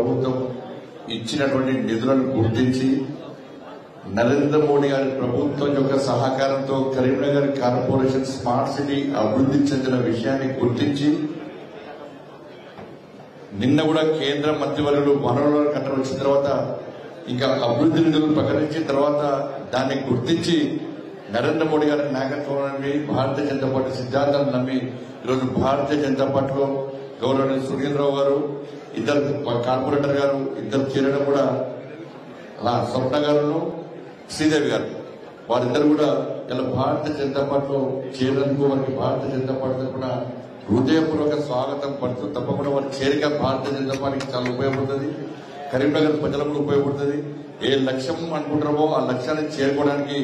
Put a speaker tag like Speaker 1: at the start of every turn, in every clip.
Speaker 1: ప్రభుత్వం ఇచ్చినటువంటి నిధులను గుర్తించి నరేంద్ర మోడీ గారి ప్రభుత్వం యొక్క సహకారంతో కరీంనగర్ కార్పొరేషన్ స్మార్ట్ సిటీ అభివృద్ధి చెందిన విషయాన్ని గుర్తించి నిన్న కూడా కేంద్ర మంత్రివర్యులు వనరుల కట్టడం వచ్చిన తర్వాత ఇంకా అభివృద్ధి నిధులు ప్రకటించిన తర్వాత దాన్ని గుర్తించి నరేంద్ర మోడీ గారి నాయకత్వంలోని భారతీయ జనతా పార్టీ సిద్ధాంతాన్ని నమ్మి ఈరోజు భారతీయ జనతా పార్టీలో గౌరవనీయ సునీల్ గారు ఇద్దరు కార్పొరేటర్ గారు ఇద్దరు చేరడం కూడా అలా స్వప్న గారు శ్రీదేవి గారు వారిద్దరు కూడా ఇలా భారతీయ జనతా పార్టీలో చేరేందుకు వారికి భారతీయ జనతా పార్టీ తరఫున హృదయపూర్వక స్వాగతం పడుతూ తప్పకుండా వారి చేరిక భారతీయ జనతా పార్టీకి చాలా ఉపయోగపడుతుంది, కరీంనగర్ ప్రజలకు కూడా ఉపయోగపడుతుంది. ఏ లక్ష్యం అనుకుంటారో ఆ లక్ష్యాన్ని చేరుకోవడానికి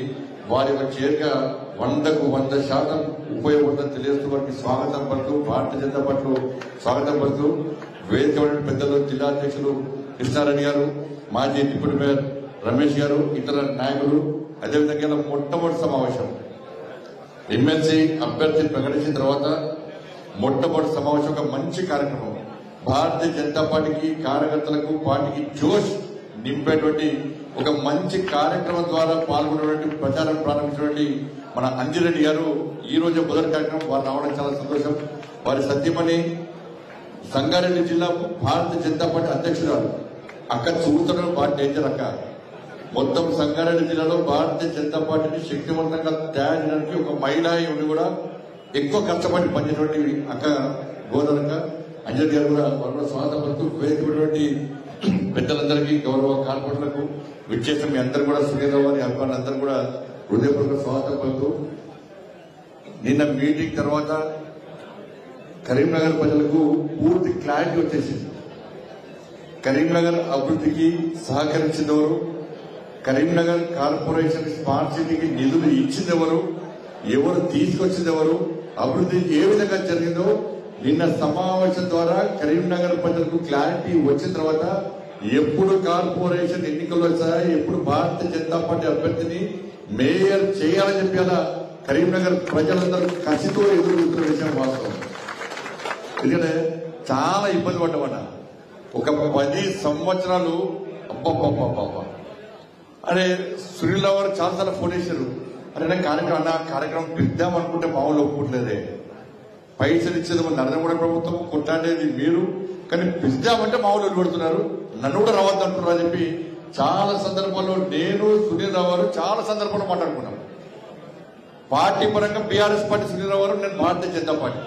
Speaker 1: వారి యొక్క చేరిక 100కు 100% ఉపయోగపడుతుందని తెలియజేస్తూ వారికి స్వాగతం పడుతూ భారతీయ జనతా పార్టీలో స్వాగతం పడుతూ వేదిక పెద్దలు జిల్లా అధ్యక్షులు కృష్ణారెడ్డి గారు, మాజీ డిప్యూటీ మేయర్ రమేష్ గారు, ఇతర నాయకులు, అదేవిధంగా మొట్టమొదటి సమావేశం ఎమ్మెల్సీ అభ్యర్థి ప్రకటించిన తర్వాత మొట్టమొదటి సమావేశం ఒక మంచి కార్యక్రమం. భారతీయ జనతా పార్టీకి కార్యకర్తలకు పార్టీకి జోష్ నింపేటువంటి ఒక మంచి కార్యక్రమం ద్వారా పాల్గొనేటువంటి ప్రచారం ప్రారంభించినటువంటి మన అంజిరెడ్డి గారు ఈ రోజు మొదటి కార్యక్రమం వారు రావడం చాలా సంతోషం. వారి సత్యమణి సంగారెడ్డి జిల్లా భారతీయ జనతా పార్టీ అధ్యక్షురాలు అక్క చూడటం బాగా డేంజర్ అక్క. మొత్తం సంగారెడ్డి జిల్లాలో భారతీయ జనతా పార్టీని శక్తివంతంగా తయారు చేయడానికి ఒక మహిళా ఉండి కూడా ఎక్కువ కష్టపడి పనిచేటువంటి అక్క గోదరక్క అంజలి గారు కూడా వాళ్ళు స్వాగతపడుతూ వేదికటువంటి పెద్దలందరికీ గౌరవ కార్పొరేటర్లకు విచ్చేసిన మీ అందరూ కూడా సునీల్ వారి అభిమానులందరూ కూడా హృదయపూర్వక స్వాగతం పలుకుతూ నిన్న మీటింగ్ తర్వాత కరీంనగర్ ప్రజలకు పూర్తి క్లారిటీ వచ్చేసింది. కరీంనగర్ అభివృద్ధికి సహకరించినవారు, కరీంనగర్ కార్పొరేషన్ స్మార్ట్ సిటీకి నిధులు ఇచ్చిందెవరు, ఎవరు తీసుకొచ్చిందెవరు, అభివృద్ధి ఏ విధంగా జరిగిందో నిన్న సమావేశం ద్వారా కరీంనగర్ ప్రజలకు క్లారిటీ వచ్చిన తర్వాత ఎప్పుడు కార్పొరేషన్ ఎన్నికలు వచ్చాయి, ఎప్పుడు భారతీయ జనతా పార్టీ అభ్యర్థిని మేయర్ చేయాలని చెప్పి అలా కరీంనగర్ ప్రజలందరూ కసితో ఎదుర్కొంటున్న విషయం వాస్తవం. ఎందుకంటే చాలా ఇబ్బంది పడ్డామట. ఒక 10 సంవత్సరాలు అబ్బా అరే సునీల్ రావు గారు చాలాసార్లు ఫోన్ చేశారు. అరే నా కార్యక్రమం పిద్దాం అనుకుంటే మామూలు ఒప్పుకోవట్లేదే, పైసలు ఇచ్చేది నరేంద్ర మోడీ ప్రభుత్వం, కొట్లాడేది మీరు, కానీ పిద్దామంటే మామూలు పెడుతున్నారు, నన్ను కూడా రావద్దు అంటున్నారు అని చెప్పి చాలా సందర్భాల్లో నేను సునీల్ రావు గారు చాలా సందర్భాల్లో మాట్లాడుకున్నాం. పార్టీ పరంగా బీఆర్ఎస్ పార్టీ సునీల్ రావు గారు, నేను భారతీయ జనతా పార్టీ.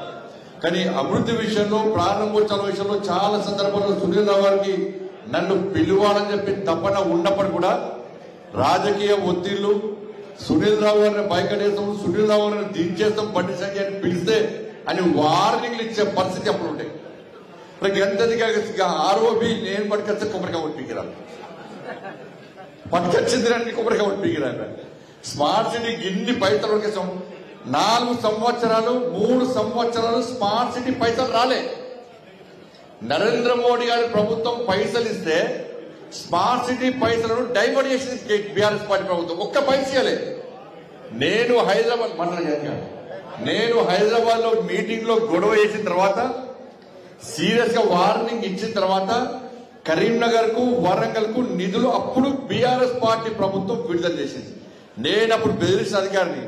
Speaker 1: కానీ అభివృద్ధి విషయంలో ప్రారంభోత్సవాల విషయంలో చాలా సందర్భాల్లో సునీల్ రావు గారికి నన్ను పిలువాలని చెప్పి తప్పన ఉన్నప్పుడు కూడా రాజకీయ ఒత్తిళ్లు, సునీల్ రావు గారిని బయటేస్తాం, సునీల్ రావు గారిని దించేస్తాం, బండి సంజయ్ పిలిస్తే అని వార్నింగ్లు ఇచ్చే పరిస్థితి అప్పుడు ఉంటాయి. ఎంతదిగా ఆరోపి నేను పట్టుకొస్తే కొబ్బరికాయ కొట్టిరాను, పట్టుకొచ్చింది రండి కొబ్బరికాయ కొట్టిరాను. స్మార్ట్ సిటీ ఇన్ని పైసలు వరకేసాం. 4 సంవత్సరాలు 3 సంవత్సరాలు స్మార్ట్ సిటీ పైసలు రాలే. నరేంద్ర మోడీ గారి ప్రభుత్వం పైసలు ఇస్తే స్మార్ట్ సిటీ పైసలను డైవర్ట్ చేసింది బీఆర్ఎస్ పార్టీ ప్రభుత్వం. ఒక్క పైసలే. నేను హైదరాబాద్ లో మీటింగ్ లో గొడవ చేసిన తర్వాత సీరియస్ గా వార్నింగ్ ఇచ్చిన తర్వాత కరీంనగర్ కు వరంగల్ కు నిధులు అప్పుడు బీఆర్ఎస్ పార్టీ ప్రభుత్వం విడుదల చేసింది. నేను అప్పుడు బెదిరించిన అధికారిని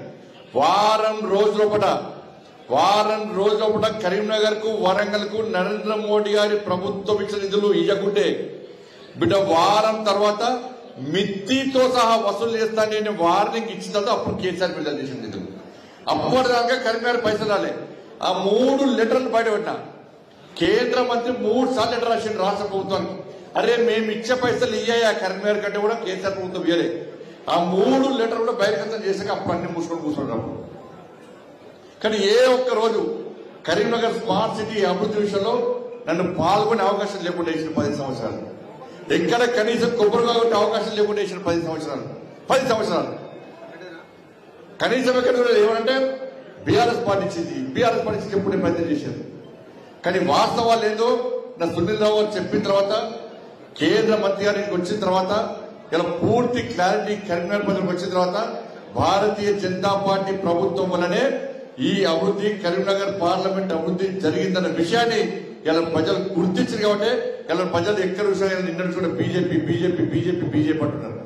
Speaker 1: వారం రోజుల కరీంనగర్ కు వరంగల్ కు నరేంద్ర మోడీ గారి ప్రభుత్వం ఇచ్చిన నిధులు ఇవ్వకుంటే బిడ్డ వారం తర్వాత మిత్తితో సహా వసూలు చేస్తా నేను వార్నింగ్ ఇచ్చిన తర్వాత అప్పుడు కేసీఆర్ విడుదల చేసిన నిధులు. అప్పటిదాకా కరీంనగర్ పైసలు రాలే. ఆ 3 లెటర్లు బయటపెట్టినా. కేంద్ర మంత్రి 3 సార్లు లెటర్ రాసిండు రాష్ట్ర ప్రభుత్వానికి. అరే మేము ఇచ్చే పైసలు ఇయ్యా కరీంనగర్ కంటే కూడా కేసీఆర్ ప్రభుత్వం ఇయ్యలే. ఆ 3 లెటర్ కూడా బహిర్గతం చేశాక అప్పుడు అన్ని కూర్చుంటాము. కానీ ఏ ఒక్క రోజు కరీంనగర్ స్మార్ట్ సిటీ అభివృద్ధి విషయంలో నన్ను పాల్గొనే అవకాశం లేకుండా వేసిన 10 సంవత్సరాలు. ఎక్కడ కనీసం కొబ్బరికాయ కొట్టే అవకాశం లేకుండా వేసిన 10 సంవత్సరాలు. కనీసం ఎక్కడ ఏమంటే బీఆర్ఎస్ పార్టీ ఇచ్చింది, బీఆర్ఎస్ పార్టీ ఎప్పుడే ప్రయత్నం చేశారు. కానీ వాస్తవాలు ఏదో నా సునీల్ రావు గారు చెప్పిన తర్వాత కేంద్ర మంత్రి గారికి వచ్చిన తర్వాత ఇలా పూర్తి క్లారిటీ కరీంనగర్ ప్రజలకు వచ్చిన తర్వాత భారతీయ జనతా పార్టీ ప్రభుత్వం వల్లనే ఈ అభివృద్ధి కరీంనగర్ పార్లమెంట్ అభివృద్ధి జరిగిందన్న విషయాన్ని ఇలా ప్రజలు గుర్తించారు కాబట్టి ఇలా ప్రజలు ఎక్కడ విషయాలు నిన్న కూడా బీజేపీ బీజేపీ బీజేపీ బీజేపీ అంటున్నారు.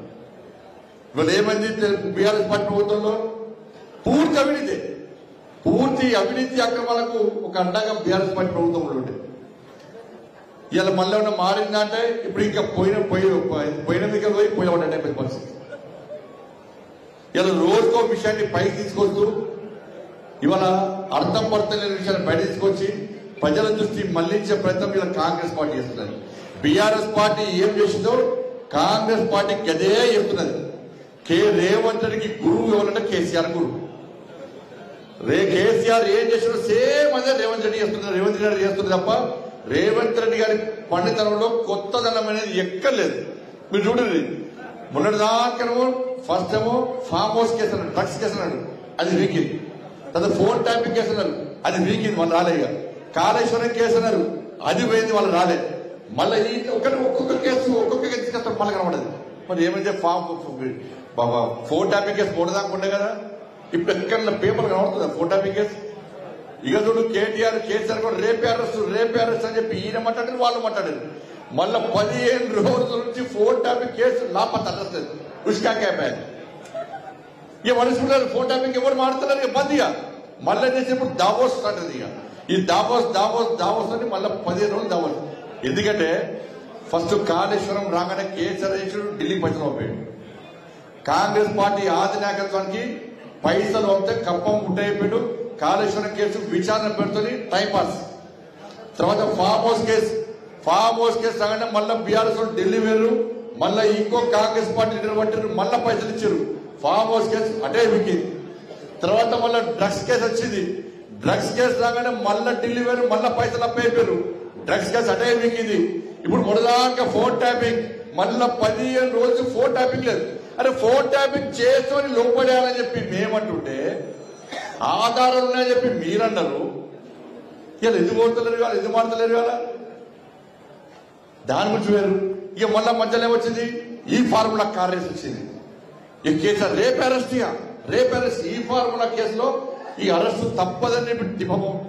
Speaker 1: ఇవాళ ఏమైంది బీఆర్ఎస్ పార్టీ ప్రభుత్వంలో? పూర్తి అవినీతి, పూర్తి అవినీతి అక్రమాలకు ఒక అడ్డాగా బీఆర్ఎస్ పార్టీ ప్రభుత్వంలో ఉండే. ఇలా మళ్ళీ ఏమన్నా మారిందంటే ఇప్పుడు ఇంకా పోయిన దగ్గర పోయిన 70%. ఇలా రోజుకో విషయాన్ని పైకి తీసుకొస్తూ ఇవాళ అర్థం పడుతున్న విషయాన్ని బయట తీసుకొచ్చి ప్రజల దృష్టి మళ్లించే ప్రయత్నం ఇలా కాంగ్రెస్ పార్టీ చేస్తున్నది. బీఆర్ఎస్ పార్టీ ఏం చేసిందో కాంగ్రెస్ పార్టీకి అదే చెప్తున్నది. రేవంత్ రెడ్డికి గురువు ఎవరంటే కేసీఆర్ గురువు. కేసీఆర్ ఏం చేసినా సేమ్ అదే రేవంత్ రెడ్డి చేస్తున్నారు. రేవంత్ రెడ్డి చేస్తున్నారు తప్ప రేవంత్ రెడ్డి గారి పండితనంలో కొత్తదనం అనేది ఎక్కర్లేదు. మీరు చూడండి, మొన్నటిదాకనేమో ఫస్ట్ ఏమో ఫామ్ హౌస్ కేసు అన్నాడు, డ్రగ్స్ కేసు అన్నాడు, అది వీకింది. తర్వాత ఫోన్ ట్యాపింగ్ కేసు అన్నారు, అది వీకింది, వాళ్ళు రాలే. కాళేశ్వరం కేసు అన్నారు, అది పోయింది, వాళ్ళు రాలే. మళ్ళీ ఒక్కొక్క కేసు తీసుకొస్తారు, మళ్ళీ కనబడదు. మరి ఏమైతే ఫోన్ ట్యాపింగ్ కేసు పోడదాకుండే కదా, ఇప్పుడు ఎక్కడ పేపర్ కనబడుతుంది ఫోన్ ట్యాపింగ్ కేసు. ఇక చూడు కేటీఆర్ కేసీఆర్ కూడా రేపే అరెస్ట్ అని చెప్పి ఈయన మాట్లాడారు, వాళ్ళు మాట్లాడారు. మళ్ళా 15 రోజుల నుంచి ఫోన్ ట్యాపింగ్ కేసు లాపత అరెస్ట్ ఉష్కా క్యాప్ ఇక మనుషులు ఫోన్ ట్యాపింగ్ ఎవరు మాడుతున్నారు, ఇక బంద్. ఇక మళ్ళీ చేసేప్పుడు దావోస్ స్టార్ట్ అది. ఇక ఈ దావోస్ అని మళ్ళీ 15 రోజులు దావోస్. ఎందుకంటే ఫస్ట్ కాళేశ్వరం రాగానే కేసీఆర్ ఢిల్లీకి పైసలు పంపాడు. కాంగ్రెస్ పార్టీ ఆది నాయకత్వానికి పైసలు పంపితే కప్పం గుట్టయిపోయాడు. కాళేశ్వరం కేసు విచారణ పెడుతుంది, టైంపాస్. తర్వాత ఫామ్ హౌస్ కేసు రాగానే మళ్ళీ బీఆర్ఎస్ ఢిల్లీ వేరు, మళ్ళీ ఇంకో కాంగ్రెస్ పార్టీ నిలబట్టారు, మళ్ళీ పైసలు ఇచ్చారు. ఫామ్ హౌస్ కేసు అటే వికింది. తర్వాత మళ్ళీ డ్రగ్స్ కేసు వచ్చింది. డ్రగ్స్ కేసు రాగానే మళ్ళీ ఢిల్లీ వేరు, మళ్ళీ పైసలు అప్పైపోయారు. డ్రగ్స్ కేసు అటే వికింది. ఇప్పుడు మొదలాక ఫోన్ ట్యాపింగ్, మళ్ళీ 15 రోజులు ఫోన్ ట్యాపింగ్ లేదు. అరే ఫోన్ ట్యాపింగ్ చేసుకొని లోపడేయాలని చెప్పి మేమంటుంటే ఆధారాలు ఉన్నాయని చెప్పి మీరన్నారు. ఇలా ఎందుకు కోరుతలేరు ఇవాళ, ఎందుకు మాడతలేరు ఇవాళ? దాని గురించి వేరు. ఇక మళ్ళా మధ్యలో ఏమొచ్చింది, ఈ ఫార్ములా కార్ రేస్ వచ్చింది. ఈ కేసు రేపు అరెస్ట్. ఈ ఫార్ములా కేసులో ఈ అరెస్ట్ తప్పదని చెప్పి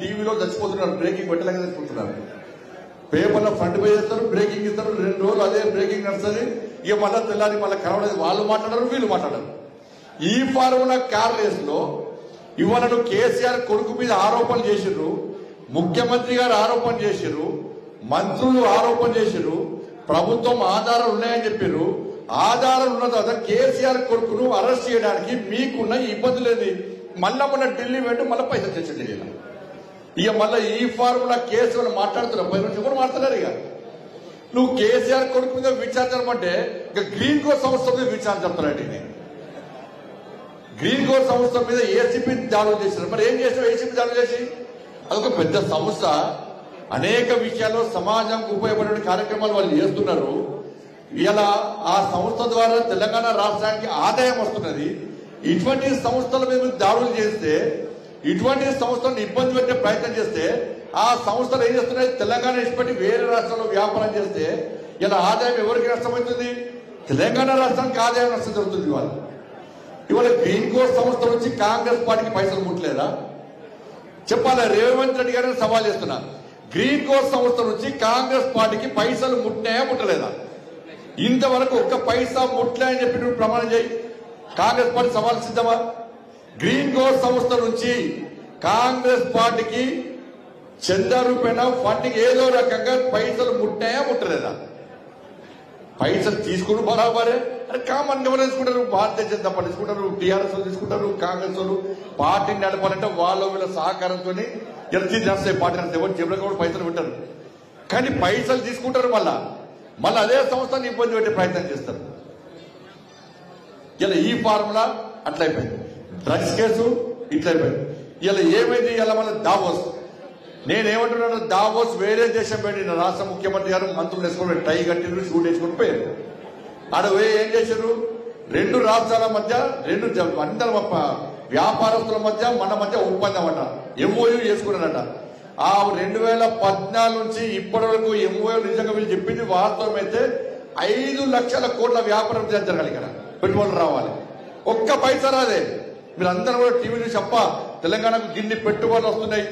Speaker 1: టీవీలో చచ్చిపోతున్నారు, బ్రేకింగ్ పెట్టలేక చచ్చిపోతున్నారు. పేపర్లో ఫ్రంట్ పేజ్ చేస్తారు, బ్రేకింగ్ ఇస్తారు, 2 రోజులు అదే బ్రేకింగ్ నడుస్తుంది. ఇక మళ్ళీ తెల్లారి మళ్ళీ కనబడేది, వాళ్ళు మాట్లాడరు, వీళ్ళు మాట్లాడరు. ఈ ఫార్ములా కార్ రేస్ లో ఇవాళ కేసీఆర్ కొడుకు మీద ఆరోపణలు చేసిర్రు, ముఖ్యమంత్రి గారు ఆరోపణ చేసిర్రు, మంత్రులు ఆరోపణ చేసిర్రు, ప్రభుత్వం ఆధారాలు ఉన్నాయని చెప్పారు. ఆధారాలు ఉన్న తర్వాత కేసీఆర్ కొడుకును అరెస్ట్ చేయడానికి మీకున్న ఇబ్బంది లేదు. మళ్ళా మొన్న ఢిల్లీ వెంట మళ్ళీ పైసలు తెచ్చండి. ఇక మళ్ళీ ఈ ఫార్ములా కేసు వాళ్ళు మాట్లాడుతున్నారు, 10 నుంచి కూడా మాట్లాడారు. ఇక నువ్వు కేసీఆర్ కొడుకు మీద విచారించమంటే ఇక గ్రీన్ కోర్ సంస్థ మీద విచారణ చెప్తారండి. గ్రీన్ కోర్ సంస్థ మీద ఏసీపీ దాడులు చేశారు. మరి ఏం చేసావు ఏసీపీ దాడులు చేసి? అదొక పెద్ద సంస్థ, అనేక విషయాల్లో సమాజంకు ఉపయోగపడే కార్యక్రమాలు వాళ్ళు చేస్తున్నారు. ఇలా ఆ సంస్థ ద్వారా తెలంగాణ రాష్ట్రానికి ఆదాయం వస్తున్నది. ఇటువంటి సంస్థల మీద దాడులు చేస్తే, ఇటువంటి సంస్థలను ఇబ్బంది పెట్టే ప్రయత్నం చేస్తే ఆ సంస్థలు ఏం చేస్తున్నాయి, తెలంగాణ ఇష్టపడి వేరే రాష్ట్రంలో వ్యాపారం చేస్తే ఇలా ఆదాయం ఎవరికి నష్టమవుతుంది? తెలంగాణ రాష్ట్రానికి ఆదాయం నష్టం జరుగుతుంది. ఇవాళ గ్రీన్ కోర్ సంస్థ నుంచి కాంగ్రెస్ పార్టీకి పైసలు ముట్టలేదా చెప్పాలా? రేవంత్ రెడ్డి గారిని సవాల్ చేస్తున్నా, గ్రీన్ కోర్ సంస్థ నుంచి కాంగ్రెస్ పార్టీకి పైసలు ముట్టినాయా ముట్టలేదా? ఇంతవరకు ఒక్క పైసా ముట్టలే అని చెప్పి నువ్వు ప్రమాణం చేయి. కాంగ్రెస్ పార్టీ సవాల్ సిద్ధమా? గ్రీన్ కోర్ సంస్థ నుంచి కాంగ్రెస్ పార్టీకి చందా రూపేణ ఫండింగ్ ఏదో రకంగా పైసలు ముట్టినాయా ముట్టలేదా? పైసలు తీసుకుని బరాబరే. అరే కామన్ ఎవరు తీసుకుంటారు? భారతీయ జనతా పార్టీ తీసుకుంటారు, టీఆర్ఎస్ తీసుకుంటారు, కాంగ్రెస్ వాళ్ళు పార్టీని నడపాలంటే వాళ్ళ వీళ్ళ సహకారంతో ఎత్తి చేస్తాయి. పార్టీ నడిస్తే ఎవరు జేబులో కూడా పైసలు పెట్టారు, కానీ పైసలు తీసుకుంటారు. మళ్ళీ అదే సంస్థని ఇబ్బంది పెట్టే ప్రయత్నం చేస్తారు. ఇలా ఈ ఫార్ములా అట్లయిపోయింది, డ్రగ్స్ కేసు ఇట్లయిపోయింది. ఇలా ఏమైంది? ఇలా మళ్ళీ దావోస్. నేనేమంటున్నాను, దావోస్ వేరే దేశం పెట్టిన రాష్ట్ర ముఖ్యమంత్రి గారు మంత్రులు వేసుకొని టై కట్టిరు, షూట్ వేసుకొని పోయారు. ఆడ ఏం చేశారు? 2 రాష్ట్రాల మధ్య, 2 అందరి వ్యాపారస్తుల మధ్య మన మధ్య ఒప్పందం అంట, ఎంఓయూ చేసుకున్నారట. ఆ 2014 నుంచి ఇప్పటి వరకు ఎంఓయూ నిజంగా వీళ్ళు చెప్పింది వాస్తవం అయితే 5 లక్షల కోట్ల వ్యాపారం జరగాలి, ఇక్కడ పెట్టుబడులు రావాలి. ఒక్క పైసా రాదే. మీరు అందరూ కూడా టీవీ నుంచి చెప్ప తెలంగాణకు గిన్ని పెట్టుబడులు వస్తున్నాయి.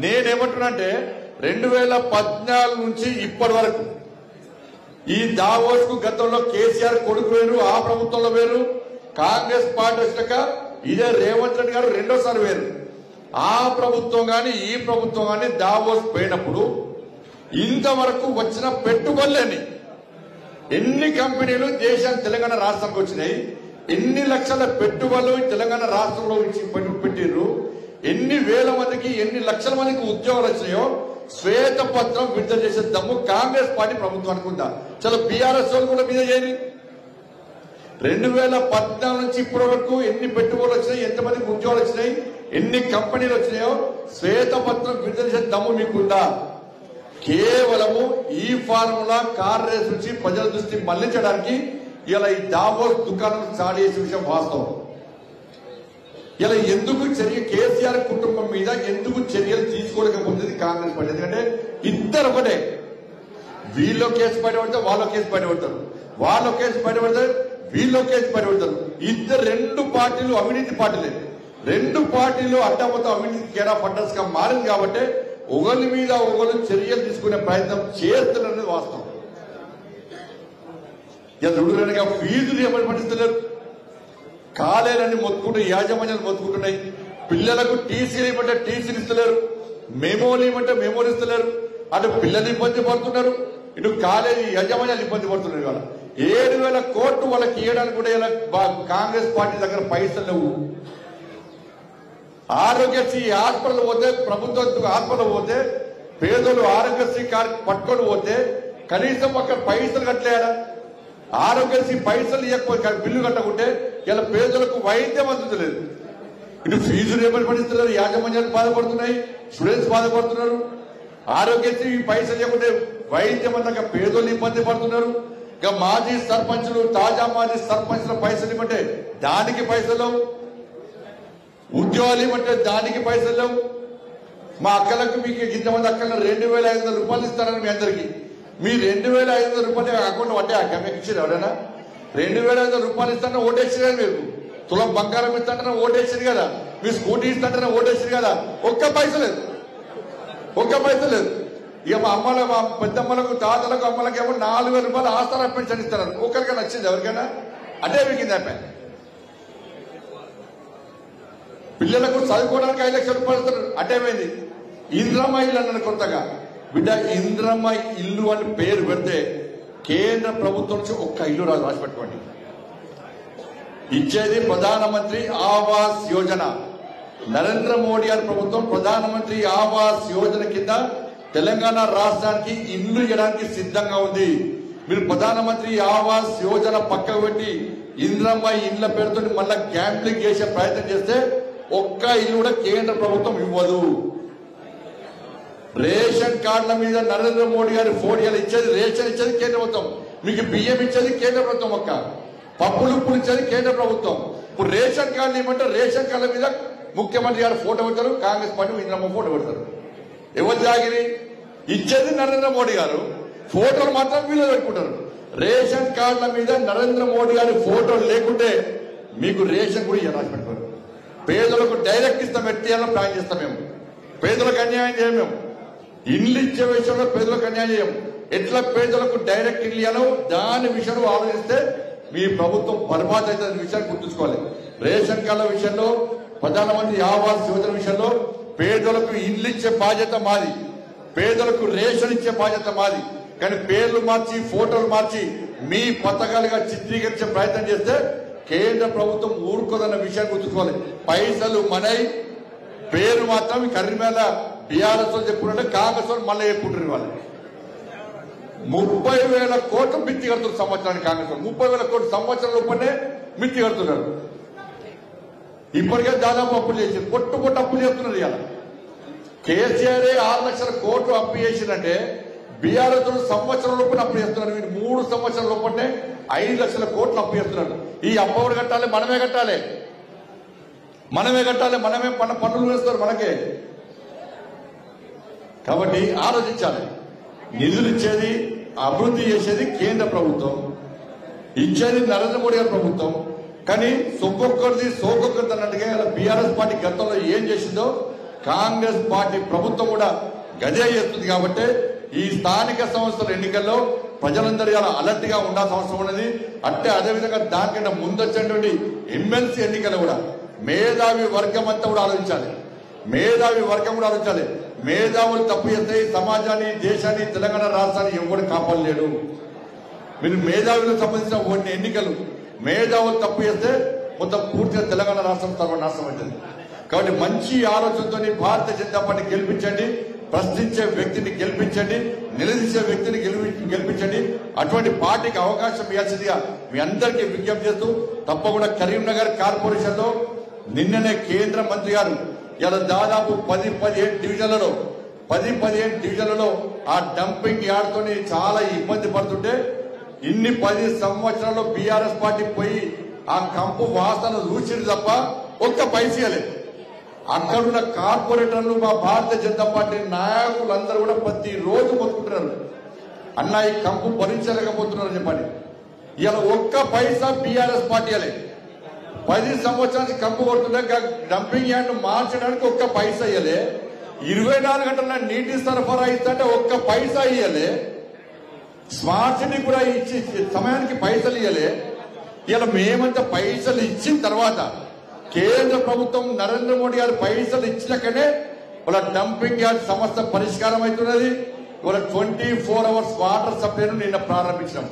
Speaker 1: నేనేమంటున్నా అంటే 2014 నుంచి ఇప్పటి వరకు ఈ దావోస్ కు గతంలో కేసీఆర్ కొడుకు వేరు, ఆ ప్రభుత్వంలో వేరు, కాంగ్రెస్ పార్టీ వచ్చాక ఇదే రేవంత్ రెడ్డి గారు రెండోసారి వేరు. ఆ ప్రభుత్వం గాని ఈ ప్రభుత్వం గాని దావోస్ పోయినప్పుడు ఇంతవరకు వచ్చిన పెట్టుబడులని ఎన్ని కంపెనీలు దేశానికి తెలంగాణ రాష్ట్రానికి వచ్చినాయి, ఎన్ని లక్షల పెట్టుబడులు తెలంగాణ రాష్ట్రంలో పెట్టిర్రు, ఎన్ని వేల మందికి ఎన్ని లక్షల మందికి ఉద్యోగాలు వచ్చినాయో శ్వేత పత్రం విడుదల చేసే దమ్ము కాంగ్రెస్ పార్టీ ప్రభుత్వానికి ఉందా? చాలా బీఆర్ఎస్ వాళ్ళు కూడా మీద చేయండి. 2014 నుంచి ఇప్పటి వరకు ఎన్ని పెట్టుబడులు వచ్చినాయి, ఎంతమందికి ఉద్యోగాలు వచ్చినాయి, ఎన్ని కంపెనీలు వచ్చినాయో శ్వేత పత్రం విడుదల చేసే దమ్ము మీకుందా? కేవలము ఈ ఫార్ములా కార్ రేస్ నుంచి ప్రజల దృష్టి మళ్లించడానికి ఇలా ఈ దావోస్ దుకాణం స్టార్ట్ చేసే విషయం వాస్తవం. ఇలా ఎందుకు చర్య కేసీఆర్ కుటుంబం మీద ఎందుకు చర్యలు తీసుకోలేకపోతుంది కాంగ్రెస్ పార్టీ? ఎందుకంటే ఇద్దరు ఒకటే, వీళ్ళు కేసు బయటపడితే వాళ్ళు కేసు బయటపడతారు, వాళ్ళు కేసు బయటపడతారు, వీళ్ళు కేసు బయటపడతారు. ఇద్దరు రెండు పార్టీలు అవినీతి పార్టీలే. రెండు పార్టీలు అడ్డమొత్తం అవినీతి కేరా ఫండర్స్ గా మారింది కాబట్టి ఒకరి మీద ఒకరు చర్యలు తీసుకునే ప్రయత్నం చేస్తున్నది వాస్తవం. ఇలా ఫీజులు ఏమని పట్టిస్తలేరు, కాలేలని మొత్తుకుంటూ యాజమాన్యాలు మొత్తుకుంటున్నాయి. పిల్లలకు టీసీలు ఇవ్వమంటే టీసీలు ఇస్తలేరు, మెమోలు ఇవ్వమంటే మెమోలు ఇస్తలేరు. అటు పిల్లలు ఇబ్బంది పడుతున్నారు, ఇటు కాలేజీ యాజమాన్యాలు ఇబ్బంది పడుతున్నారు. ఇవాళ 7,000 కోట్లు వాళ్ళకి ఇవ్వడానికి కూడా ఇలా కాంగ్రెస్ పార్టీ దగ్గర పైసలు లేవు. ఆరోగ్యశ్రీ హాస్పిటల్ పోతే, ప్రభుత్వ హాస్పిటల్ పోతే పేదలు ఆరోగ్యశ్రీ కార్డు పట్టుకొని పోతే కనీసం అక్కడ పైసలు కట్టలేడా? ఆరోగ్యశ్రీ పైసలు ఇవ్వకపోతే బిల్లు కట్టకుంటే ఇలా పేదలకు వైద్యం అందుతలేదు. ఇటు ఫీజులు ఏమని పడిస్తున్నారు, యాజమాన్యాలు బాధపడుతున్నాయి, స్టూడెంట్స్ బాధపడుతున్నారు. ఆరోగ్యశ్రీ పైసలు ఇవ్వకుంటే వైద్యం అన్నాక పేదలు ఇబ్బంది పడుతున్నారు. ఇక మాజీ సర్పంచులు, తాజా మాజీ సర్పంచుల పైసలు ఇవ్వమంటే దానికి పైసలు, ఉద్యోగాలు ఇవ్వమంటే దానికి పైసలు. మా అక్కలకు మీకు ఇంతమంది అక్కల 2,500 రూపాయలు ఇస్తారని మీ అందరికీ. మీ 2,500 రూపాయలు అకౌంట్ పడ్డా మీకు ఇచ్చారు ఎవరైనా? 2,500 రూపాయలు ఇస్తారని ఓటేసారు కదా, మీరు తులం బంగారం ఇస్తాంటే ఓటేసారు కదా, మీ స్కూటీ ఇస్తాంటే ఓటేసారు కదా. ఒక్క పైస లేదు, ఒక్క పైస లేదు. ఇక మా అమ్మల, మా పెద్దమ్మలకు, తాతలకు, అమ్మలకు ఏమో 4,000 రూపాయలు ఆస్తారా పెన్షన్ ఇస్తారు. ఒక్కరికైనా వచ్చింది ఎవరికైనా? అంటే మీకు పిల్లలకు చదువుకోవడానికి 5 లక్షల రూపాయలు ఇస్తారు. అంటే ఏమైంది? ఇంద్రమ్మ ఇల్లు అన్నాను కొత్తగా. బిడ్డ ఇంద్రమ్మ ఇల్లు అని పేరు పెడితే కేంద్ర ప్రభుత్వం నుంచి ఒక్క ఇల్లు రాసి పెట్టుకోండి. ఇచ్చేది ప్రధానమంత్రి ఆవాస్ యోజన. నరేంద్ర మోడీ గారి ప్రభుత్వం ప్రధానమంత్రి ఆవాస్ యోజన కింద తెలంగాణ రాష్ట్రానికి ఇల్లు ఇవ్వడానికి సిద్ధంగా ఉంది. మీరు ప్రధానమంత్రి ఆవాస్ యోజన పక్కకు పెట్టి ఇంద్రమ్మ ఇళ్ల పేరుతో మళ్ళా గ్యాంబ్లింగ్ చేసే ప్రయత్నం చేస్తే ఒక్క ఇల్లు కూడా కేంద్ర ప్రభుత్వం ఇవ్వదు. రేషన్ కార్డుల మీద నరేంద్ర మోడీ గారి ఫోటోలు ఇచ్చేది, రేషన్ ఇచ్చేది కేంద్ర ప్రభుత్వం, మీకు బియ్యం ఇచ్చేది కేంద్ర ప్రభుత్వం, ఒక్క పప్పులు ఉప్పులు ఇచ్చేది కేంద్ర ప్రభుత్వం. ఇప్పుడు రేషన్ కార్డులు ఇవ్వమంటే రేషన్ కార్డుల మీద ముఖ్యమంత్రి గారు ఫోటో పెడతారు, కాంగ్రెస్ పార్టీ ఇంద్రమ్మ ఫోటో పెడతారు. ఎవరు జాగిరి? ఇచ్చేది నరేంద్ర మోడీ గారు, ఫోటోలు మాత్రం వీళ్ళు పెట్టుకుంటారు. రేషన్ కార్డుల మీద నరేంద్ర మోడీ గారి ఫోటోలు లేకుంటే మీకు రేషన్ కూడా రాసి పెడతారు. పేదలకు డైరెక్ట్ ఇస్తాం, ఎట్టియాలో ప్లాన్ చేస్తాం. మేము పేదలకు అన్యాయం చేయం. మేము ఇల్లు ఇచ్చే విషయంలో పేదలకు అన్యాయం చేయం. ఎట్లా పేదలకు డైరెక్ట్ ఇల్లు ఇవ్వాలో దాని విషయంలో ఆలోచిస్తే మీ ప్రభుత్వం బర్బాద్ అయితే విషయాన్ని గుర్తుంచుకోవాలి. రేషన్ కార్డుల విషయంలో, ప్రధానమంత్రి ఆవాస్ యోజన విషయంలో పేదలకు ఇల్లు ఇచ్చే బాధ్యత మాది, పేదలకు రేషన్ ఇచ్చే బాధ్యత మాది. కానీ పేర్లు మార్చి, ఫోటోలు మార్చి మీ పథకాలుగా చిత్రీకరించే ప్రయత్నం చేస్తే కేంద్ర ప్రభుత్వం ఊరుకోదన్న విషయాన్ని గుర్తుంచుకోవాలి. పైసలు మనై, పేరు మాత్రం కర్రీమేళ బీఆర్ఎస్ చెప్పుకుంటే కాంగ్రెస్ మళ్ళీ చెప్పుకుంటారు. వాళ్ళు 30,000 కోట్లు మిత్తి కడుతున్నారు సంవత్సరానికి. కాంగ్రెస్ 30,000 కోట్లు సంవత్సరం లోపలనే మిత్తి కడుతున్నారు. ఇప్పటికే దాదాపు అప్పులు చేసి పొట్టు అప్పులు చేస్తున్నారు. ఇవాళ కేసీఆర్ 6 లక్షల కోట్లు అప్పు చేసిందంటే బీఆర్ఎస్ సంవత్సరం లోపల అప్పు చేస్తున్నారు. వీళ్ళు 3 సంవత్సరాల లోపలనే 5 లక్షల కోట్లు అప్పు చేస్తున్నారు. ఈ అప్పు ఎవరు కట్టాలి? మనమే కట్టాలి, మనమే కట్టాలి, మనమే పన్నులు వేస్తారు మనకే. కాబట్టి ఆలోచించాలి. నిధులు ఇచ్చేది, అభివృద్ధి చేసేది కేంద్ర ప్రభుత్వం, ఇచ్చేది నరేంద్ర మోడీ గారి ప్రభుత్వం. కానీ సొక్కొక్కరిది సోకొక్కరిది అన్నట్టుగా బీఆర్ఎస్ పార్టీ గతంలో ఏం చేసిందో కాంగ్రెస్ పార్టీ ప్రభుత్వం కూడా గదే చేస్తుంది. కాబట్టి ఈ స్థానిక సంస్థల ఎన్నికల్లో ప్రజలందరూ ఇలా అలర్ట్ గా ఉండాల్సిన అవసరం ఉన్నది. అంటే అదేవిధంగా దానికన్నా ముందొచ్చేటువంటి ఎమ్మెల్సీ ఎన్నికలు కూడా మేధావి వర్గం అంతా కూడా ఆలోచించాలి. మేధావి వర్గం కూడా ఆలోచించాలి. మేధావులు తప్పు చేస్తే సమాజాన్ని, దేశాన్ని, తెలంగాణ రాష్ట్రాన్ని ఎవరు కాపాడలేడు. మీరు మేధావులకు సంబంధించిన కొన్ని ఎన్నికలు మేధావులు తప్పు చేస్తే మొత్తం పూర్తిగా తెలంగాణ రాష్ట్రం సర్వనాశనం అవుతుంది. కాబట్టి మంచి ఆలోచనతో భారతీయ జనతా పార్టీ గెలిపించండి. ప్రశ్నించే వ్యక్తిని గెలిపించండి, నిలదీసే వ్యక్తిని గెలిపించండి. అటువంటి పార్టీకి అవకాశం ఇవ్వాల్సిందిగా మీ అందరికీ విజ్ఞప్తి చేస్తూ, తప్పకుండా కరీంనగర్ కార్పొరేషన్ లో నిన్ననే కేంద్ర మంత్రి గారు ఇలా దాదాపు 10-15 డివిజన్లలో ఆ డంపింగ్ యార్డ్తో చాలా ఇబ్బంది పడుతుంటే ఇన్ని 10 సంవత్సరాల్లో బీఆర్ఎస్ పార్టీ పోయి ఆ కంపు వాసన చూసింది తప్ప ఒక్క పైసలేదు. అక్కడున్న కార్పొరేటర్లు, మా భారతీయ జనతా పార్టీ నాయకులందరూ కూడా ప్రతిరోజు మొత్తుకుంటున్నారు, అన్న ఈ కంపు భరించలేకపోతున్నారు చెప్పండి. ఇలా ఒక్క పైసా బీఆర్ఎస్ పార్టీ అలే 10 సంవత్సరానికి కంపు కొడుతుంటే డంపింగ్ యార్డ్ మార్చడానికి ఒక్క పైసా ఇయ్యలే. 24 గంటల నీటి సరఫరా ఇస్తుంటే ఒక్క పైసా ఇయ్యలే. స్మార్ట్ సిటీ కూడా ఇచ్చి సమయానికి పైసలు ఇయ్యలే. ఇలా మేమంతా పైసలు ఇచ్చిన తర్వాత కేంద్ర ప్రభుత్వం నరేంద్ర మోడీ గారు పైసలు ఇచ్చినాకనే వాళ్ళ డంపింగ్ యార్డ్ సమస్య పరిష్కారం అవుతున్నది. వాళ్ళ 24 hours వాటర్ సప్లైను నిన్న ప్రారంభించాం.